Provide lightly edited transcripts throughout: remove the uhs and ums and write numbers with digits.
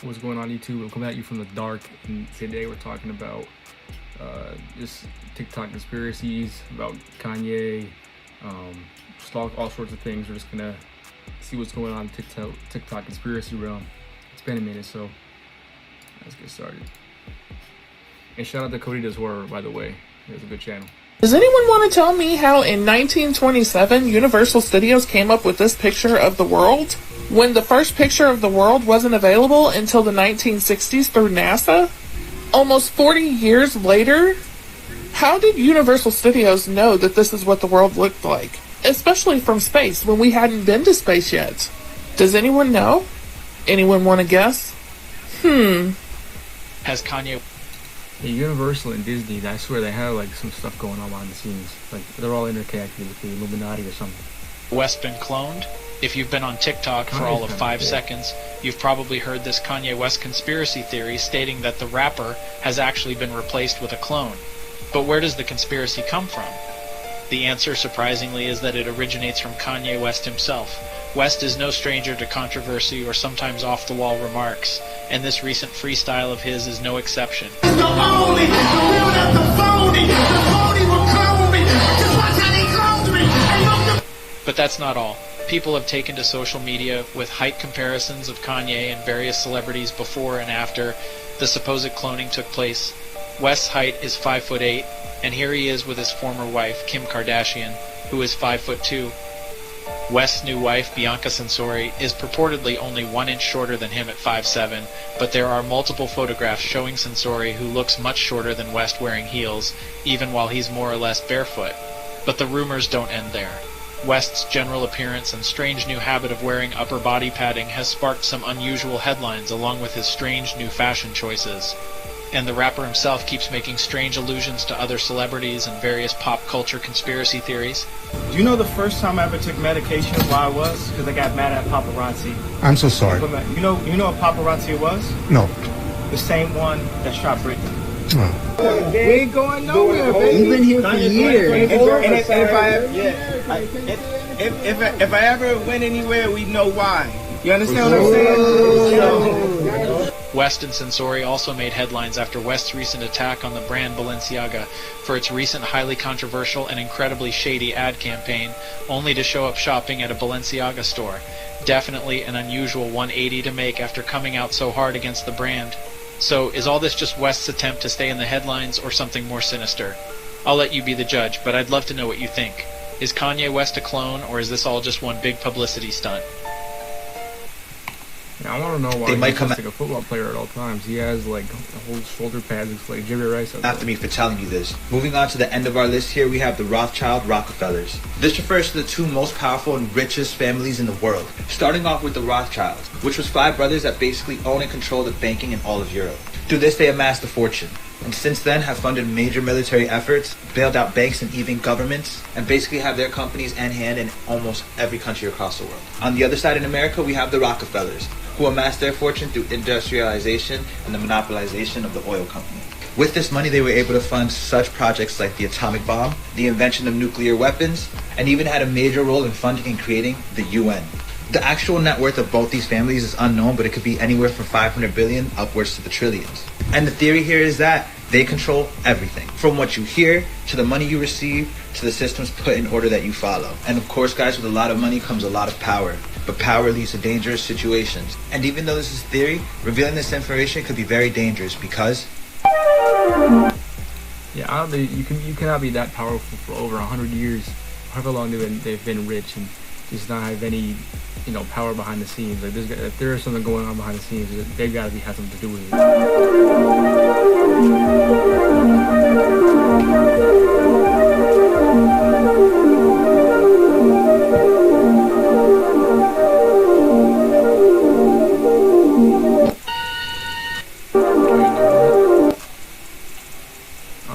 What's going on, YouTube? I'm coming at you from the dark, and today we're talking about just TikTok conspiracies about Kanye, all sorts of things. We're just gonna see what's going on in TikTok conspiracy realm. It's been a minute, so let's get started. And shout out to Cody Does Horror, by the way. He has a good channel. Does anyone want to tell me how in 1927 Universal Studios came up with this picture of the world when the first picture of the world wasn't available until the 1960s through NASA? Almost 40 years later, how did Universal Studios know that this is what the world looked like? Especially from space, when we hadn't been to space yet. Does anyone know? Anyone want to guess? Has Kanye... Yeah, Universal and Disney, I swear they have like some stuff going on behind the scenes. Like they're all interconnected with the Illuminati or something. West been cloned? If you've been on TikTok for all of 5 seconds, you've probably heard this Kanye West conspiracy theory stating that the rapper has actually been replaced with a clone. But where does the conspiracy come from? The answer, surprisingly, is that it originates from Kanye West himself. West is no stranger to controversy or sometimes off-the-wall remarks, and this recent freestyle of his is no exception. But that's not all. People have taken to social media with height comparisons of Kanye and various celebrities before and after the supposed cloning took place. West's height is 5'8", and here he is with his former wife, Kim Kardashian, who is 5'2". West's new wife, Bianca Censori, is purportedly only 1 inch shorter than him at 5'7", but there are multiple photographs showing Censori who looks much shorter than West wearing heels, even while he's more or less barefoot. But the rumors don't end there. West's general appearance and strange new habit of wearing upper body padding has sparked some unusual headlines along with his strange new fashion choices. And the rapper himself keeps making strange allusions to other celebrities and various pop culture conspiracy theories. Do you know the first time I ever took medication, why I was? Because I got mad at paparazzi. I'm so sorry. You know what paparazzi was? No. The same one that shot Britney. Oh. We ain't going nowhere, baby. You've been here for years. If I ever went anywhere, we know why. You understand what I'm saying? West and Censori also made headlines after West's recent attack on the brand Balenciaga for its recent highly controversial and incredibly shady ad campaign, only to show up shopping at a Balenciaga store. Definitely an unusual 180 to make after coming out so hard against the brand. So, is all this just West's attempt to stay in the headlines or something more sinister? I'll let you be the judge, but I'd love to know what you think. Is Kanye West a clone, or is this all just one big publicity stunt? Yeah, I want to know why he's just like a football player at all times. He has like a whole shoulder pads. It's like Jerry Rice. After me for telling you this. Moving on to the end of our list here, we have the Rothschild Rockefellers. This refers to the 2 most powerful and richest families in the world. Starting off with the Rothschilds, which was 5 brothers that basically own and control the banking in all of Europe. Through this, they amassed a fortune, and since then have funded major military efforts, bailed out banks and even governments, and basically have their companies in hand in almost every country across the world. On the other side in America, we have the Rockefellers, who amassed their fortune through industrialization and the monopolization of the oil company. With this money, they were able to fund such projects like the atomic bomb, the invention of nuclear weapons, and even had a major role in funding and creating the UN. The actual net worth of both these families is unknown, but it could be anywhere from 500 billion upwards to the trillions. And the theory here is that they control everything, from what you hear, to the money you receive, to the systems put in order that you follow. And of course, guys, with a lot of money comes a lot of power. But power leads to dangerous situations. And even though this is theory, revealing this information could be very dangerous because... Yeah, you cannot be that powerful for over 100 years, however long they've been rich, and just not have any, power behind the scenes. Like if there is something going on behind the scenes, they've got to have something to do with it.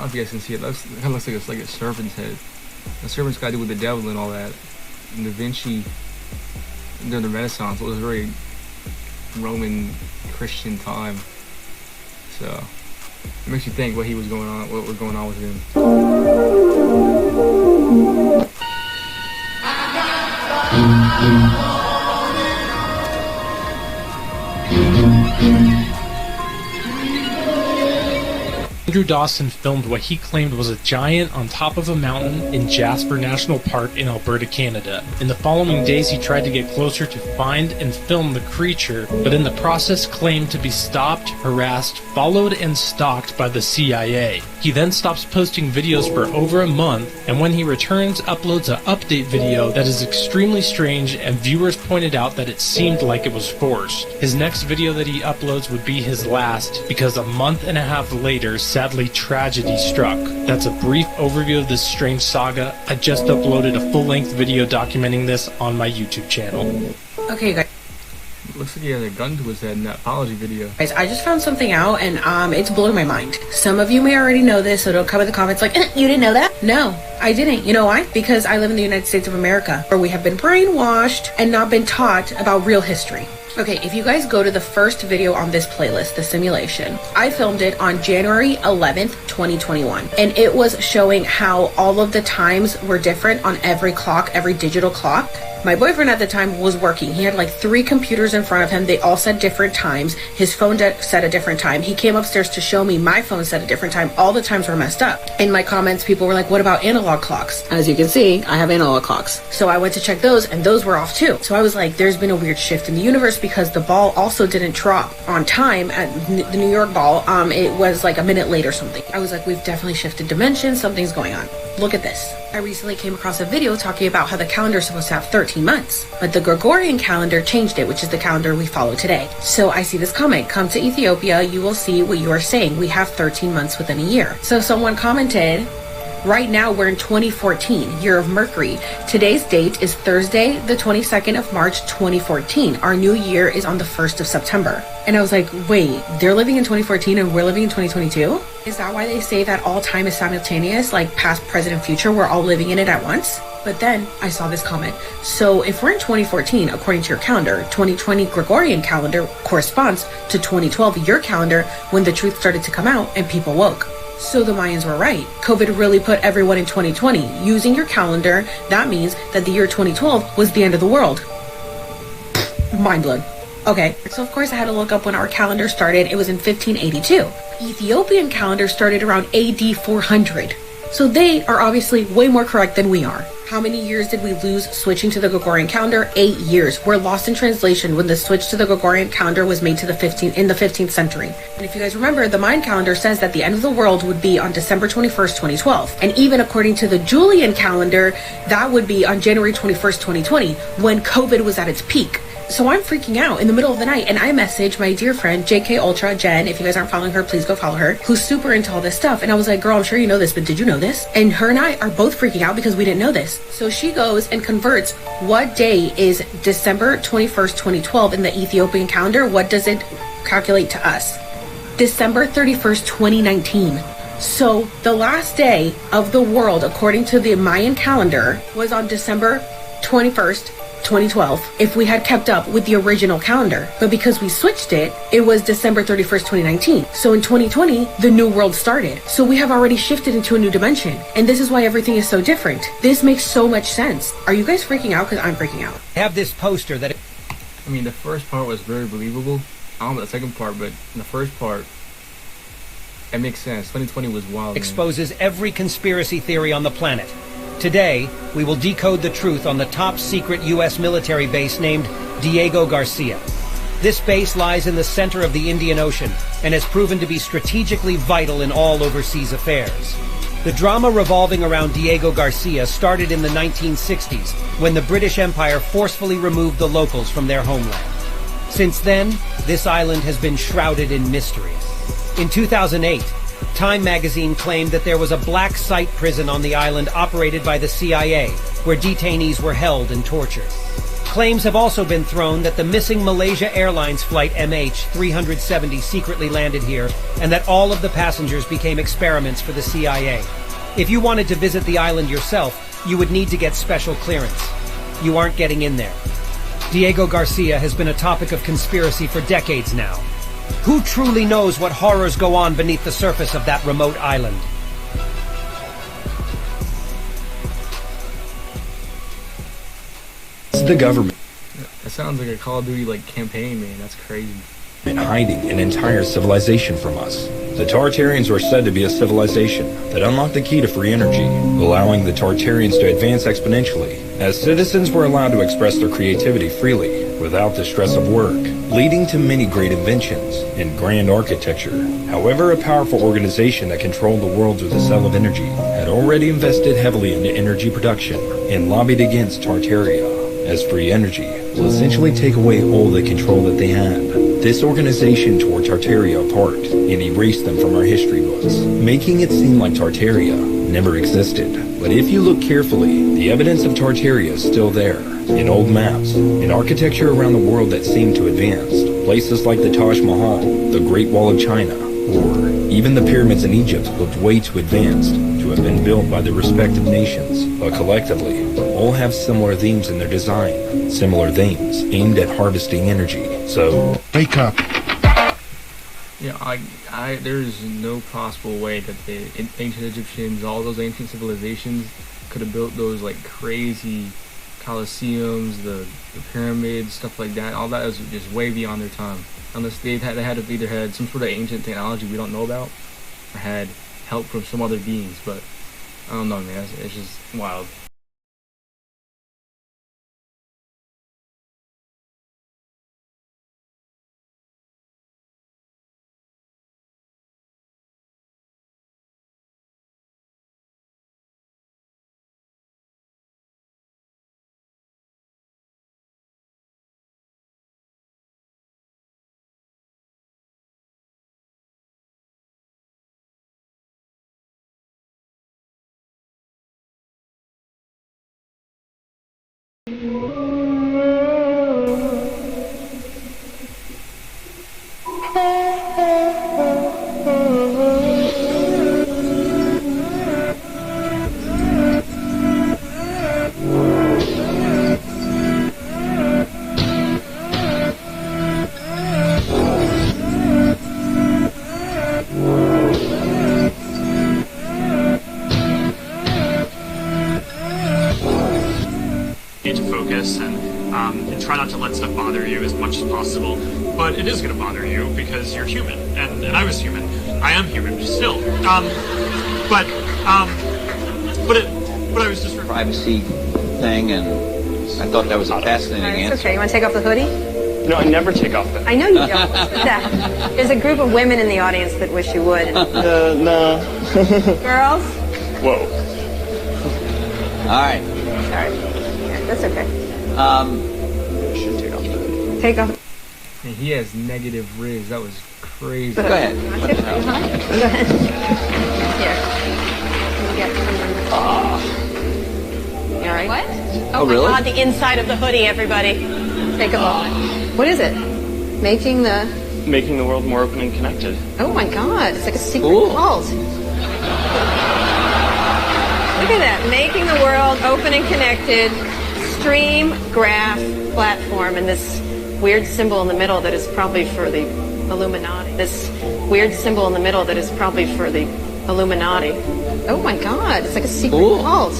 If you guys can see it, it kind of looks like it's like a serpent's head. The serpent's got to do with the devil and all that. And Da Vinci, during the Renaissance, it was a very Roman Christian time. So it makes you think what was going on with him. Andrew Dawson filmed what he claimed was a giant on top of a mountain in Jasper National Park in Alberta, Canada. In the following days, he tried to get closer to find and film the creature, but in the process claimed to be stopped, harassed, followed, and stalked by the CIA. He then stops posting videos for over a month, and when he returns, uploads an update video that is extremely strange, and viewers pointed out that it seemed like it was forced. His next video that he uploads would be his last, because a month and a half later, sadly, tragedy struck. That's a brief overview of this strange saga. I just uploaded a full-length video documenting this on my YouTube channel. Okay, guys. Looks like he had a gun to his head in that apology video. Guys, I just found something out, and it's blowing my mind. Some of you may already know this, so don't come in the comments like, you didn't know that? No, I didn't. You know why? Because I live in the United States of America, where we have been brainwashed and not been taught about real history. Okay, if you guys go to the first video on this playlist, the simulation, I filmed it on January 11th, 2021. And it was showing how all of the times were different on every clock, every digital clock. My boyfriend at the time was working. He had like 3 computers in front of him. They all said different times. His phone said a different time. He came upstairs to show me my phone said a different time. All the times were messed up. In my comments, people were like, what about analog clocks? As you can see, I have analog clocks. So I went to check those, and those were off too. So I was like, there's been a weird shift in the universe, because the ball also didn't drop on time at the New York ball. It was like a minute late or something. I was like, we've definitely shifted dimensions. Something's going on. Look at this. I recently came across a video talking about how the calendar is supposed to have 13 months, but the Gregorian calendar changed it, which is the calendar we follow today. So I see this comment, come to Ethiopia, you will see what you are saying. We have 13 months within a year. So someone commented, right now we're in 2014, year of Mercury. Today's date is Thursday, the 22nd of March, 2014. Our new year is on the 1st of September. And I was like, wait, they're living in 2014 and we're living in 2022? Is that why they say that all time is simultaneous, like past, present, and future, we're all living in it at once? But then I saw this comment. So if we're in 2014, according to your calendar, 2020 Gregorian calendar corresponds to 2012, your calendar, when the truth started to come out and people woke. So the Mayans were right. COVID really put everyone in 2020. Using your calendar, that means that the year 2012 was the end of the world. Mind blown. Okay, so of course I had to look up when our calendar started. It was in 1582. Ethiopian calendar started around AD 400. So they are obviously way more correct than we are. How many years did we lose switching to the Gregorian calendar? 8 years. We're lost in translation when the switch to the Gregorian calendar was made to the 15th century. And if you guys remember, the Mayan calendar says that the end of the world would be on December 21st, 2012. And even according to the Julian calendar, that would be on January 21st, 2020, when COVID was at its peak. So I'm freaking out in the middle of the night, and I message my dear friend JK Ultra Jen. If you guys aren't following her, please go follow her, who's super into all this stuff. And I was like, girl, I'm sure you know this, but did you know this? And her and I are both freaking out because we didn't know this. So she goes and converts what day is December 21st, 2012 in the Ethiopian calendar. What does it calculate to us? December 31st, 2019. So the last day of the world, according to the Mayan calendar, was on December 21st, 2012, if we had kept up with the original calendar. But because we switched it, it was December 31st, 2019. So in 2020, the new world started. So we have already shifted into a new dimension. And this is why everything is so different. This makes so much sense. Are you guys freaking out? Because I'm freaking out. I have this poster that... I mean, the first part was very believable. I don't know the second part, but in the first part, it makes sense. 2020 was wild. Exposes every conspiracy theory on the planet. Today, we will decode the truth on the top secret U.S. military base named Diego Garcia. This base lies in the center of the Indian Ocean and has proven to be strategically vital in all overseas affairs. The drama revolving around Diego Garcia started in the 1960s when the British Empire forcefully removed the locals from their homeland. Since then, this island has been shrouded in mystery. In 2008, Time magazine claimed that there was a black site prison on the island operated by the CIA, where detainees were held and tortured. Claims have also been thrown that the missing Malaysia Airlines flight MH370 secretly landed here, and that all of the passengers became experiments for the CIA. If you wanted to visit the island yourself, you would need to get special clearance. You aren't getting in there. Diego Garcia has been a topic of conspiracy for decades now. Who truly knows what horrors go on beneath the surface of that remote island? It's the government. That sounds like a Call of Duty campaign, man. That's crazy. and hiding an entire civilization from us. The Tartarians were said to be a civilization that unlocked the key to free energy, allowing the Tartarians to advance exponentially, as citizens were allowed to express their creativity freely, without the stress of work, leading to many great inventions and grand architecture. However, a powerful organization that controlled the world with a cell of energy had already invested heavily into energy production and lobbied against Tartaria, as free energy will essentially take away all the control that they had. This organization tore Tartaria apart and erased them from our history books, making it seem like Tartaria never existed. But if you look carefully, the evidence of Tartaria is still there, in old maps, in architecture around the world that seemed to advance, places like the Taj Mahal, the Great Wall of China, or even the pyramids in Egypt looked way too advanced to have been built by the respective nations, but collectively, all have similar themes in their design, similar themes aimed at harvesting energy. So, wake up. Yeah, there's no possible way that the ancient Egyptians, all those ancient civilizations, could have built those like crazy Colosseums, the pyramids, stuff like that. All that is just way beyond their time. Unless they had to either had some sort of ancient technology we don't know about, or had help from some other beings. But I don't know, man. It's just wild. To focus and try not to let stuff bother you as much as possible, but it is going to bother you because you're human, and I was human. I am human still. But I was just privacy thing, and I thought that was a fascinating answer. Okay, you want to take off the hoodie? No, I never take off the. I know you don't. That. There's a group of women in the audience that wish you would. No. Girls? Whoa. All right. Sorry. That's okay. Should take off the hoodie. Take off. And he has negative riz. That was crazy. Go ahead. What the hell? Go ahead. Here. You all right? What? Oh, really? God, the inside of the hoodie, everybody. Take a moment. What is it? Making the world more open and connected. Oh my God! It's like a secret Cool. cult. Look at that. Making the world open and connected. Stream graph platform, and this weird symbol in the middle that is probably for the Illuminati. This weird symbol in the middle that is probably for the Illuminati. Oh my God! It's like a secret cult.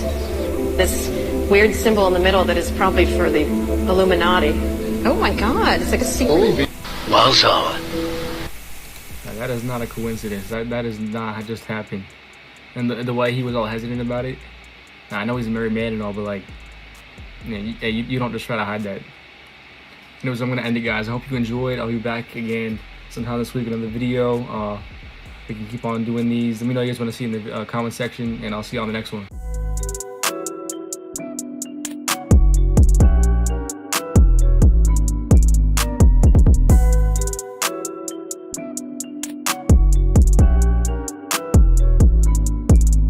This weird symbol in the middle that is probably for the Illuminati. Oh my God! It's like a secret. Well, so. Now, that is not a coincidence. That is not just happened. And the way he was all hesitant about it. Now, I know he's a married man and all, but like, you don't just try to hide that. Anyways, I'm gonna end it, guys. I hope you enjoyed. I'll be back again sometime this week with another video. We can keep on doing these. Let me know what you guys want to see in the comment section, and I'll see you on the next one.